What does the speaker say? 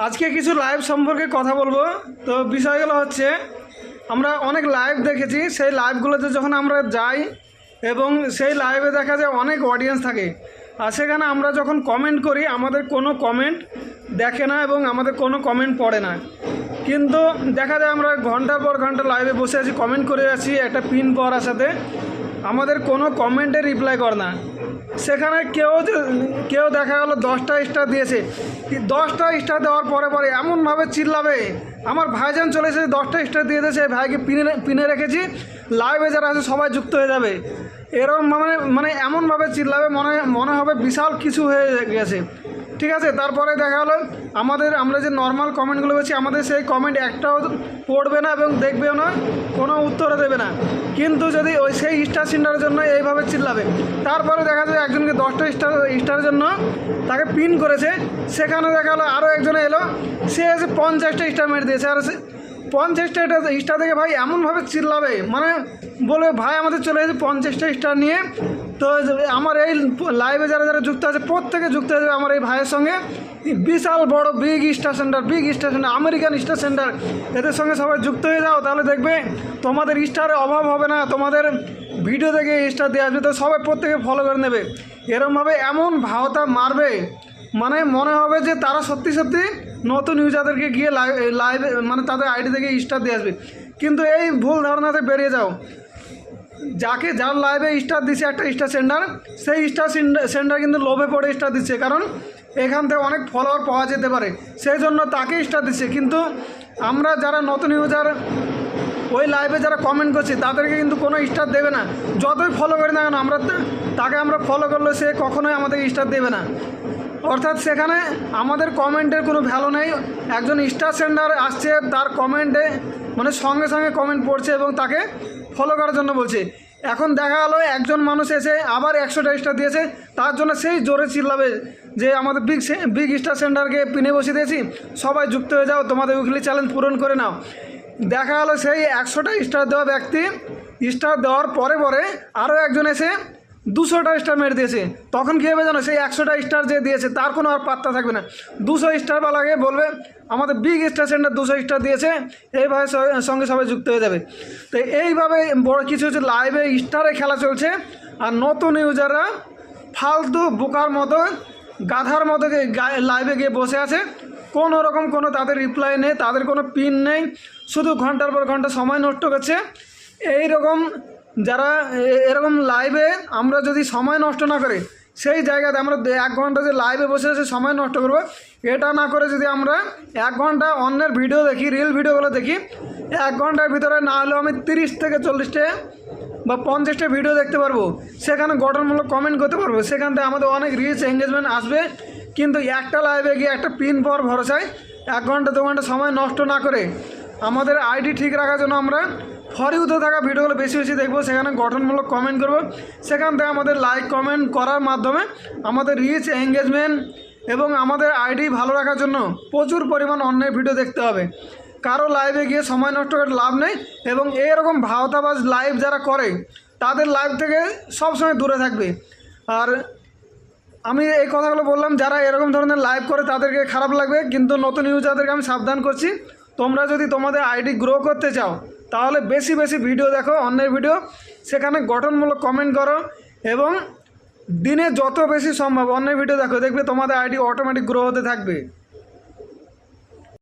আজকে কিছু লাইভ সম্পর্কে কথা বলবো। তো বিষয়গুলো হচ্ছে, আমরা অনেক লাইভ দেখেছি, সেই লাইভগুলোতে যখন আমরা যাই এবং সেই লাইভে দেখা যায় অনেক অডিয়েন্স থাকে, আর সেখানে আমরা যখন কমেন্ট করি আমাদের কোনো কমেন্ট দেখে না এবং আমাদের কোনো কমেন্ট পড়ে না। কিন্তু দেখা যায় আমরা ঘন্টার পর ঘন্টা লাইভে বসে আছি, কমেন্ট করে আছি একটা পিন পড়ার সাথে, আমাদের কোনো কমেন্টে রিপ্লাই করে না। সেখানে কেউ দেখা গেলো 10টা স্টার দিয়েছে, 10টা স্টার দেওয়ার পরে এমনভাবে চিল্লাবে, আমার ভাইজান চলে এসে 10টা স্টার দিয়ে দিয়েছে, ভাইকে পিনে রেখেছি, লাইভে যারা আছে সবাই যুক্ত হয়ে যাবে, এরকম মানে এমনভাবে চিল্লাবে, মনে হবে বিশাল কিছু হয়ে গেছে। ঠিক আছে, তারপরে দেখা হলো আমরা যে নর্মাল কমেন্টগুলো পেয়েছি, আমাদের সেই কমেন্ট একটাও পড়বে না এবং দেখবেও না, কোনো উত্তরও দেবে না। কিন্তু যদি সেই স্টার সিন্ডারের জন্য এইভাবে চিল্লাবে, তারপরে দেখা যায় একজনকে 10টা স্টারের জন্য তাকে পিন করেছে, সেখানে দেখা হলো আরও একজনে এলো, সে এসে 50টা স্টার মেরে দিয়েছে, আর 50টা স্টার থেকে ভাই এমনভাবে চিল্লাবে, মানে বলবে ভাই আমাদের চলে এসেছে 50টা স্টার নিয়ে। তো আমার এই লাইভে যারা যুক্ত আছে প্রত্যেকে যুক্ত হয়ে যাবে আমার এই ভাইয়ের সঙ্গে, বিশাল বড় big star centre, American star centre, এদের সঙ্গে সবাই যুক্ত হয়ে যাও, তাহলে দেখবে তোমাদের স্টারের অভাব হবে না, তোমাদের ভিডিও দেখে স্টার দিয়ে আসবে, তো সবাই প্রত্যেকে ফলো করে নেবে। এরমভাবে এমন ভাওতা মারবে, মানে মনে হবে যে তারা সত্যি নতুন ইউজারদেরকে গিয়ে লাইভে মানে তাদের আইডি থেকে স্টার দিয়ে আসবে। কিন্তু এই ভুল ধারণাতে বেরিয়ে যাও, যার লাইভে স্টার দিচ্ছে একটা স্টার সেন্টার, সেই স্টার সেন্টার কিন্তু লোভে পড়ে স্টার দিচ্ছে, কারণ এখান থেকে অনেক ফলোয়ার পাওয়া যেতে পারে, সেই জন্য তাকে স্টার দিচ্ছে। কিন্তু আমরা যারা নতুন ইউজার ওই লাইভে যারা কমেন্ট করছি তাদেরকে কিন্তু কোনো স্টার দেবে না, যতই ফলো করি না কেন তাকে আমরা ফলো করলে সে কখনোই আমাদেরকে স্টার দেবে না। অর্থাৎ সেখানে আমাদের কমেন্টের কোনো ভ্যালু নেই। একজন স্টার সেন্টার আসছে, তার কমেন্টে মানে সঙ্গে কমেন্ট পড়ছে এবং তাকে ফলো করার জন্য বলছে। এখন দেখা গেলো একজন মানুষ এসে আবার 100টা স্টার দিয়েছে, তার জন্য সেই জোরে চিল্লাবে যে আমাদের বিগ স্টার সেন্টারকে পিনে বসিয়ে দিয়েছি, সবাই যুক্ত হয়ে যাও, তোমাদের উইকলি চ্যালেঞ্জ পূরণ করে নাও। দেখা গেলো সেই 100টা স্টার দেওয়া ব্যক্তি স্টার দেওয়ার পরে আরও একজন এসে 200টা স্টার মেরে দিয়েছে, তখন কী হবে জানো, সেই 100টা স্টার যে দিয়েছে তার কোনো আর পাত্তা থাকবে না, 200 স্টারওয়ালাকে বলবে আমাদের বিগ স্টার সেন্টার 200 স্টার দিয়েছে, এইভাবে সঙ্গে সবাই যুক্ত হয়ে যাবে। তো এইভাবে বড় কিছু লাইভে স্টারে খেলা চলছে, আর নতুন ইউজাররা ফালতু বোকার মতো গাধার মতো লাইভে গিয়ে বসে আছে, কোনো রকম কোনো তাদের রিপ্লাই নেই, তাদের কোনো পিন নেই, শুধু ঘন্টার পর ঘন্টা সময় নষ্ট করছে। এইরকম যারা এরকম লাইভে আমরা যদি সময় নষ্ট না করে, সেই জায়গাতে আমরা 1 ঘন্টা যে লাইভে বসে বসে সময় নষ্ট করব, এটা না করে যদি আমরা 1 ঘন্টা অন্যের ভিডিও দেখি, রিল ভিডিওগুলো দেখি, 1 ঘন্টার ভিতরে না হলেও আমি 30 থেকে 40টা বা 50টা ভিডিও দেখতে পারবো, সেখানে গঠনমূলক কমেন্ট করতে পারবো, সেখান থেকে আমাদের অনেক রিচ এঙ্গেজমেন্ট আসবে। কিন্তু একটা লাইভে গিয়ে একটা পিন পর ভরসায় 1 ঘন্টা 2 ঘন্টা সময় নষ্ট না করে আমাদের আইডি ঠিক রাখার জন্য আমরা ফরিউতে থাকা ভিডিওগুলো বেশি দেখবো, সেখানে গঠনমূলক কমেন্ট করব, সেখান থেকে আমাদের লাইক কমেন্ট করার মাধ্যমে আমাদের রিচ এঙ্গেজমেন্ট এবং আমাদের আইডি ভালো রাখার জন্য প্রচুর পরিমাণ অন্যের ভিডিও দেখতে হবে। কারো লাইভে গিয়ে সময় নষ্ট করে লাভ নেই, এবং এরকম ভাওতাবাজ লাইভ যারা করে তাদের লাইভ থেকে সবসময় দূরে থাকবে। আর আমি এই কথাগুলো বললাম, যারা এরকম ধরনের লাইভ করে তাদেরকে খারাপ লাগবে, কিন্তু নতুন ইউজারদেরকে আমি সাবধান করছি, তোমরা যদি তোমাদের আইডি গ্রো করতে চাও তাহলে বেশি ভিডিও দেখো, অন্যের ভিডিও, সেখানে গঠনমূলক কমেন্ট করো, এবং দিনে যত বেশি সম্ভব অন্যের ভিডিও দেখো, দেখবে তোমাদের আইডি অটোমেটিক গ্রো হতে থাকবে।